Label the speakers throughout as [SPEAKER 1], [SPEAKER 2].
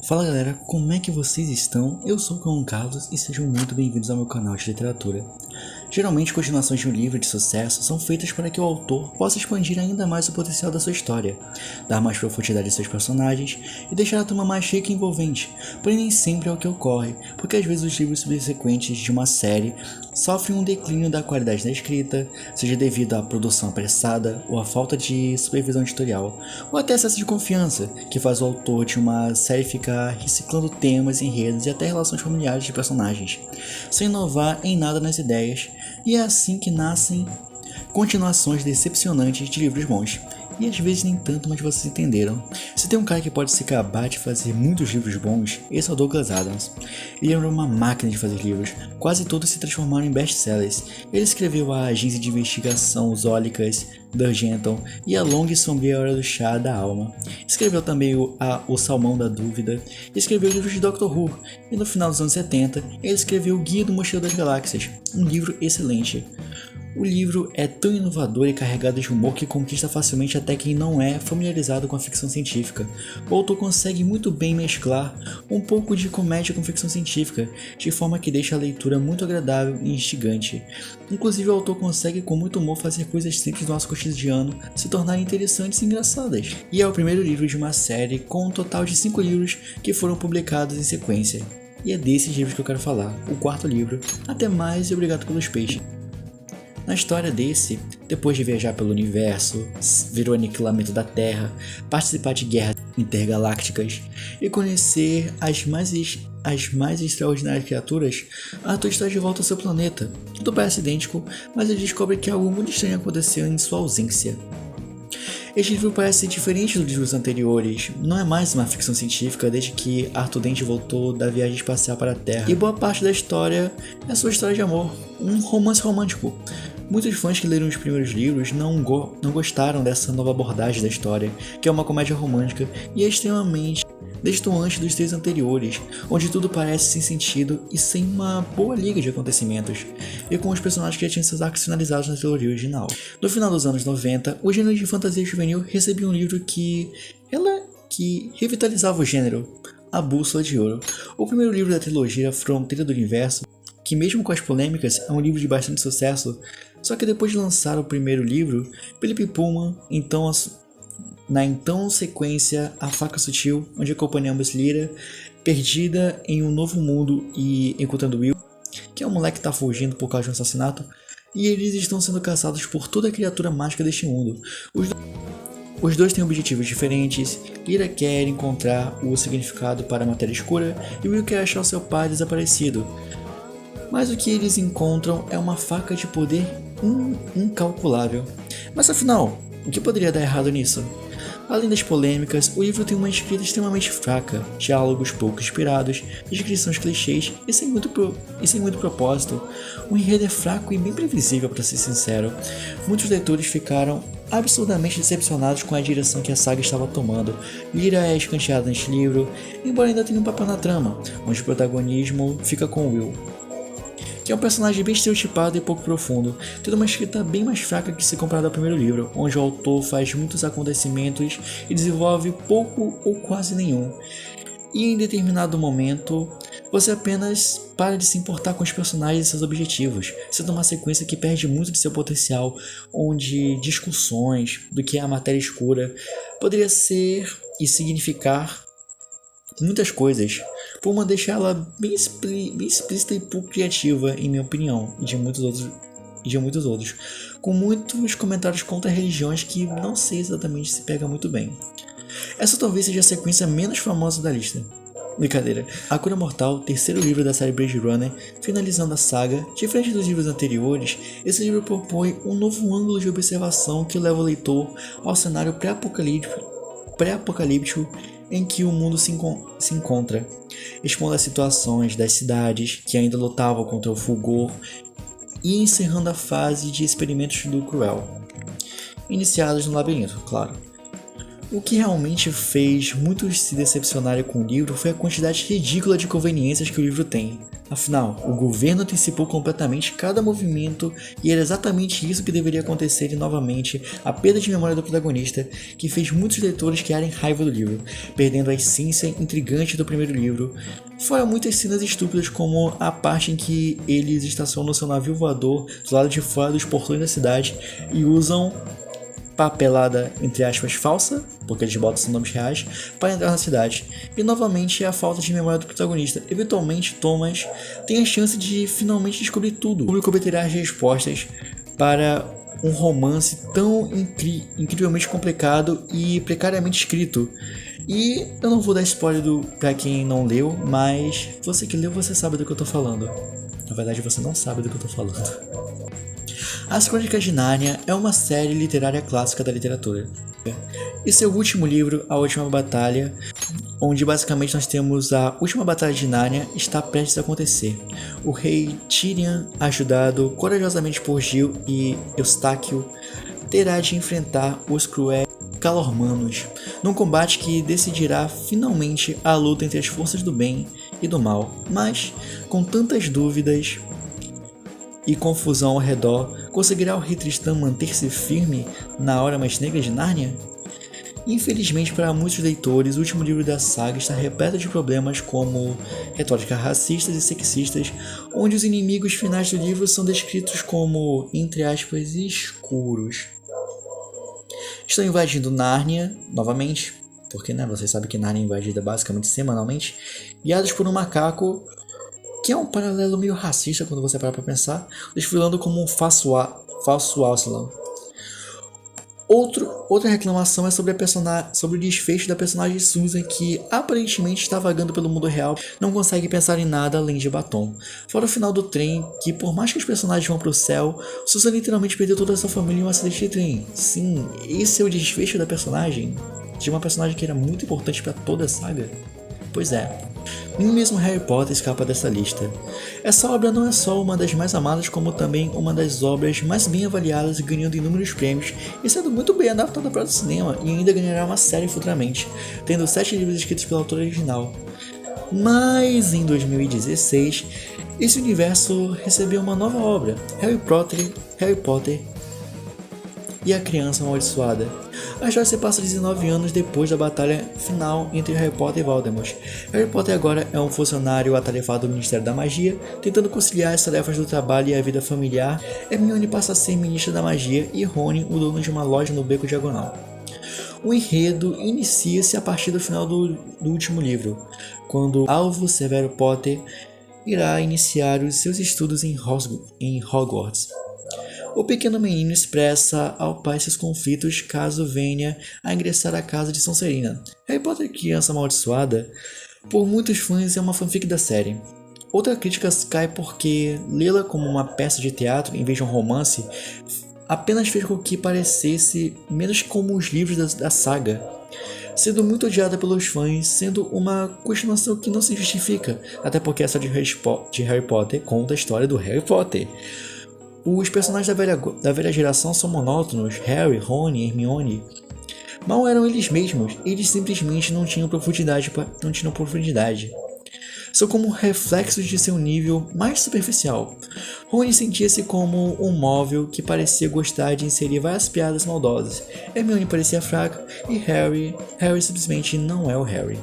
[SPEAKER 1] Fala galera, como é que vocês estão? Eu sou o João Carlos e sejam muito bem-vindos ao meu canal de literatura. Geralmente, continuações de um livro de sucesso são feitas para que o autor possa expandir ainda mais o potencial da sua história, dar mais profundidade a seus personagens e deixar a trama mais rica e envolvente, porém nem sempre é o que ocorre, porque às vezes os livros subsequentes de uma série sofrem um declínio da qualidade da escrita, seja devido à produção apressada ou à falta de supervisão editorial, ou até excesso de confiança, que faz o autor de uma série ficar reciclando temas, enredos e até relações familiares de personagens, sem inovar em nada nas ideias, e é assim que nascem continuações decepcionantes de livros bons. E às vezes nem tanto, mas vocês entenderam. Se tem um cara que pode se acabar de fazer muitos livros bons, esse é o Douglas Adams. Ele era uma máquina de fazer livros, quase todos se transformaram em best-sellers. Ele escreveu a Agência de Investigação Zólicas, Dargenton e a longa e sombria Hora do Chá da Alma. Escreveu também o Salmão da Dúvida, escreveu livros de Doctor Who, e no final dos anos 70 ele escreveu O Guia do Mochileiro das Galáxias, um livro excelente. O livro é tão inovador e carregado de humor que conquista facilmente até quem não é familiarizado com a ficção científica. O autor consegue muito bem mesclar um pouco de comédia com ficção científica, de forma que deixa a leitura muito agradável e instigante. Inclusive o autor consegue com muito humor fazer coisas simples do nosso cotidiano se tornarem interessantes e engraçadas. E é o primeiro livro de uma série com um total de 5 livros que foram publicados em sequência. E é desses livros que eu quero falar, o quarto livro. Até mais e obrigado pelos peixes. Na história desse, depois de viajar pelo universo, ver o aniquilamento da Terra, participar de guerras intergalácticas e conhecer as mais extraordinárias criaturas, Arthur está de volta ao seu planeta. Tudo parece idêntico, mas ele descobre que algo muito estranho aconteceu em sua ausência. Este livro parece diferente dos livros anteriores, não é mais uma ficção científica desde que Arthur Dent voltou da viagem espacial para a Terra, e boa parte da história é sua história de amor, um romance romântico. Muitos fãs que leram os primeiros livros não gostaram dessa nova abordagem da história, que é uma comédia romântica e é extremamente destoante dos 3 anteriores, onde tudo parece sem sentido e sem uma boa liga de acontecimentos, e com os personagens que já tinham seus arcos finalizados na trilogia original. No final dos anos 90, o gênero de fantasia juvenil recebia um livro que revitalizava o gênero, A Bússola de Ouro. O primeiro livro da trilogia, Fronteira do Universo, que mesmo com as polêmicas é um livro de bastante sucesso, só que depois de lançar o primeiro livro, Philip Pullman, na sequência A Faca Sutil, onde acompanhamos Lyra, perdida em um novo mundo e encontrando Will, que é um moleque que está fugindo por causa de um assassinato, e eles estão sendo caçados por toda a criatura mágica deste mundo. Os dois têm objetivos diferentes. Lyra quer encontrar o significado para a matéria escura e Will quer achar o seu pai desaparecido. Mas o que eles encontram é uma faca de poder incalculável. Mas afinal, o que poderia dar errado nisso? Além das polêmicas, o livro tem uma escrita extremamente fraca, diálogos pouco inspirados, descrições clichês e sem muito propósito. O enredo é fraco e bem previsível, para ser sincero. Muitos leitores ficaram absurdamente decepcionados com a direção que a saga estava tomando. Lyra é escanteada neste livro, embora ainda tenha um papel na trama, onde o protagonismo fica com Will, que é um personagem bem estereotipado e pouco profundo, tendo uma escrita bem mais fraca que se comparado ao primeiro livro, onde o autor faz muitos acontecimentos e desenvolve pouco ou quase nenhum. E em determinado momento, você apenas para de se importar com os personagens e seus objetivos, sendo uma sequência que perde muito de seu potencial, onde discussões do que é a matéria escura poderia ser e significar muitas coisas. Pullman deixa ela bem explícita e pouco criativa, em minha opinião, e de muitos outros, com muitos comentários contra religiões que não sei exatamente se pega muito bem. Essa talvez seja a sequência menos famosa da lista. Brincadeira. A Cura Mortal, terceiro livro da série Blade Runner, finalizando a saga. Diferente dos livros anteriores, esse livro propõe um novo ângulo de observação que leva o leitor ao cenário pré-apocalíptico em que o mundo se encontra, expondo as situações das cidades que ainda lutavam contra o fulgor e encerrando a fase de experimentos do Cruel, iniciados no labirinto, claro. O que realmente fez muitos se decepcionarem com o livro foi a quantidade ridícula de conveniências que o livro tem. Afinal, o governo antecipou completamente cada movimento e era exatamente isso que deveria acontecer e novamente a perda de memória do protagonista que fez muitos leitores criarem raiva do livro, perdendo a essência intrigante do primeiro livro. Fora muitas cenas estúpidas como a parte em que eles estacionam no seu navio voador do lado de fora dos portões da cidade e usam papelada, entre aspas, falsa, porque eles botam seus nomes reais, para entrar na cidade. E novamente a falta de memória do protagonista. Eventualmente, Thomas tem a chance de finalmente descobrir tudo. O público obterá as respostas para um romance tão incrivelmente complicado e precariamente escrito. E eu não vou dar spoiler pra quem não leu, mas você que leu, você sabe do que eu tô falando. Na verdade, você não sabe do que eu tô falando. As Crônicas de Nárnia é uma série literária clássica da literatura. E seu último livro, A Última Batalha, onde basicamente nós temos a última batalha de Nárnia, está prestes a acontecer. O rei Tyrion, ajudado corajosamente por Gil e Eustáquio, terá de enfrentar os cruéis Calormanos, num combate que decidirá finalmente a luta entre as forças do bem e do mal. Mas, com tantas dúvidas e confusão ao redor, conseguirá o rei Tristan manter-se firme na hora mais negra de Nárnia? Infelizmente para muitos leitores, o último livro da saga está repleto de problemas como retóricas racistas e sexistas, onde os inimigos finais do livro são descritos como, entre aspas, escuros. Estão invadindo Nárnia, novamente, porque vocês sabem que Nárnia é invadida basicamente semanalmente, guiados por um macaco, que é um paralelo meio racista quando você para pra pensar, desfilando como um falso Aslan. Outra reclamação é sobre o desfecho da personagem Susan, que aparentemente está vagando pelo mundo real, não consegue pensar em nada além de batom. Fora o final do trem, que por mais que os personagens vão pro céu, Susan literalmente perdeu toda a sua família em um acidente de trem. Sim, esse é o desfecho da personagem, de uma personagem que era muito importante para toda a saga. Pois é. Nem mesmo Harry Potter escapa dessa lista. Essa obra não é só uma das mais amadas, como também uma das obras mais bem avaliadas, ganhando inúmeros prêmios e sendo muito bem adaptada para o cinema, e ainda ganhará uma série futuramente, tendo 7 livros escritos pela autora original. Mas em 2016, esse universo recebeu uma nova obra, Harry Potter e a Criança Amaldiçoada. A história se passa 19 anos depois da batalha final entre Harry Potter e Voldemort. Harry Potter agora é um funcionário atarefado do Ministério da Magia, tentando conciliar as tarefas do trabalho e a vida familiar. Hermione passa a ser ministra da magia e Rony o dono de uma loja no Beco Diagonal. O enredo inicia-se a partir do final do último livro, quando Alvo Severo Potter irá iniciar os seus estudos em Hogwarts. O pequeno menino expressa ao pai seus conflitos caso venha a ingressar à casa de Sonserina. Harry Potter Criança Amaldiçoada, por muitos fãs, é uma fanfic da série. Outra crítica cai porque lê-la como uma peça de teatro em vez de um romance apenas fez com que parecesse menos como os livros da saga, sendo muito odiada pelos fãs, sendo uma continuação que não se justifica, até porque essa de Harry Potter conta a história do Harry Potter. Os personagens da velha geração são monótonos, Harry, Rony, Hermione. Mal eram eles mesmos, eles simplesmente não tinham profundidade. São como reflexos de seu nível mais superficial. Rony sentia-se como um móvel que parecia gostar de inserir várias piadas maldosas. Hermione parecia fraca e Harry simplesmente não é o Harry.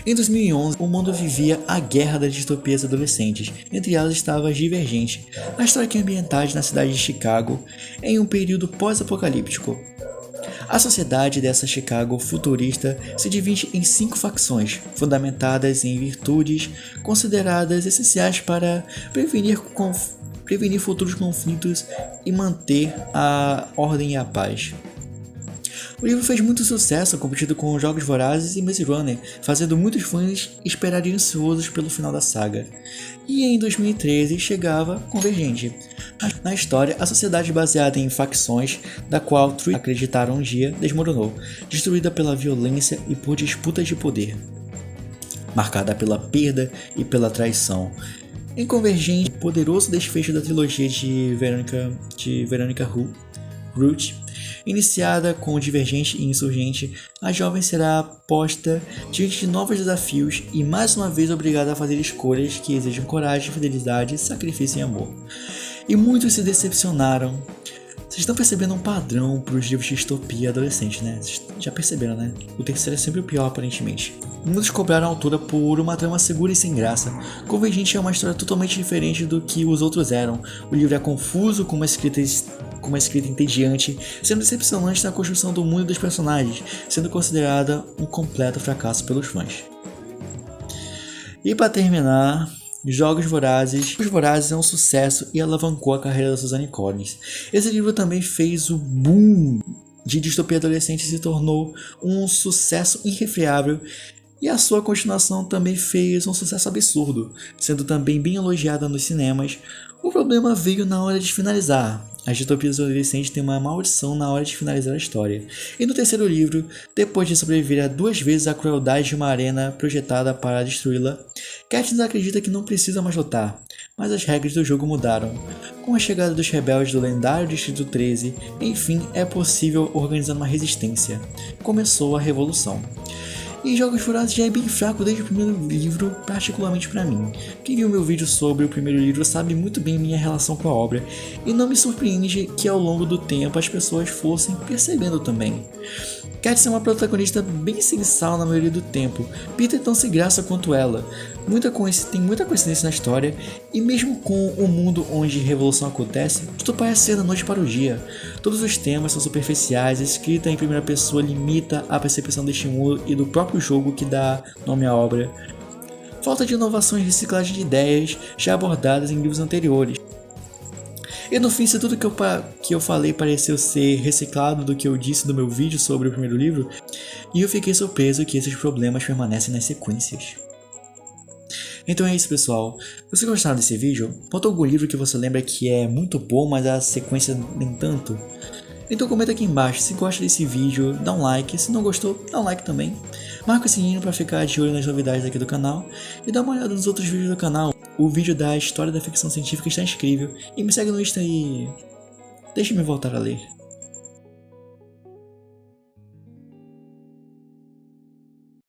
[SPEAKER 1] Em 2011, o mundo vivia a guerra das distopias adolescentes, entre elas estava Divergente, a história que é ambientada na cidade de Chicago em um período pós-apocalíptico. A sociedade dessa Chicago futurista se divide em 5 facções, fundamentadas em virtudes consideradas essenciais para prevenir futuros conflitos e manter a ordem e a paz. O livro fez muito sucesso, competindo com Jogos Vorazes e Maze Runner, fazendo muitos fãs esperarem ansiosos pelo final da saga. E em 2013 chegava Convergente. Na história, a sociedade baseada em facções, da qual Tree acreditaram um dia, desmoronou, destruída pela violência e por disputas de poder, marcada pela perda e pela traição. Em Convergente, o poderoso desfecho da trilogia de Veronica Root Iniciada com Divergente e Insurgente, a jovem será posta diante de novos desafios e mais uma vez obrigada a fazer escolhas que exigem coragem, fidelidade, sacrifício e amor. E muitos se decepcionaram. Vocês estão percebendo um padrão para os livros de distopia adolescente, né? Vocês já perceberam, né? O terceiro é sempre o pior, aparentemente. Muitos cobraram a altura por uma trama segura e sem graça. Convergente é uma história totalmente diferente do que os outros eram. O livro é confuso, com uma escrita entediante, sendo decepcionante na construção do mundo e dos personagens, sendo considerada um completo fracasso pelos fãs. E para terminar, Jogos Vorazes. Jogos Vorazes é um sucesso e alavancou a carreira da Suzanne Collins. Esse livro também fez o boom de distopia adolescente e se tornou um sucesso irrefreável. E a sua continuação também fez um sucesso absurdo, sendo também bem elogiada nos cinemas. O problema veio na hora de finalizar. As distopias adolescentes têm uma maldição na hora de finalizar a história. E no terceiro livro, depois de sobreviver a 2 vezes à crueldade de uma arena projetada para destruí-la, Katniss acredita que não precisa mais lutar, mas as regras do jogo mudaram. Com a chegada dos rebeldes do lendário Distrito 13, enfim, é possível organizar uma resistência. Começou a revolução. E Jogos Vorazes já é bem fraco desde o primeiro livro, particularmente para mim. Quem viu meu vídeo sobre o primeiro livro sabe muito bem minha relação com a obra, e não me surpreende que ao longo do tempo as pessoas fossem percebendo também. Katniss é uma protagonista bem sensal na maioria do tempo, Peter tão sem graça quanto ela. Tem muita coincidência na história, e mesmo com o mundo onde revolução acontece, tudo parece ser da noite para o dia. Todos os temas são superficiais, a escrita em primeira pessoa limita a percepção deste mundo e do próprio jogo que dá nome à obra. Falta de inovação e reciclagem de ideias já abordadas em livros anteriores. E no fim, se tudo que eu falei pareceu ser reciclado do que eu disse no meu vídeo sobre o primeiro livro, e eu fiquei surpreso que esses problemas permanecem nas sequências. Então é isso, pessoal. Se você gostaram desse vídeo, conta algum livro que você lembra que é muito bom, mas a sequência nem tanto. Então comenta aqui embaixo, se gosta desse vídeo, dá um like, se não gostou, dá um like também. Marca o sininho para ficar de olho nas novidades aqui do canal e dá uma olhada nos outros vídeos do canal. O vídeo da história da ficção científica está incrível e me segue no Insta e deixe-me voltar a ler.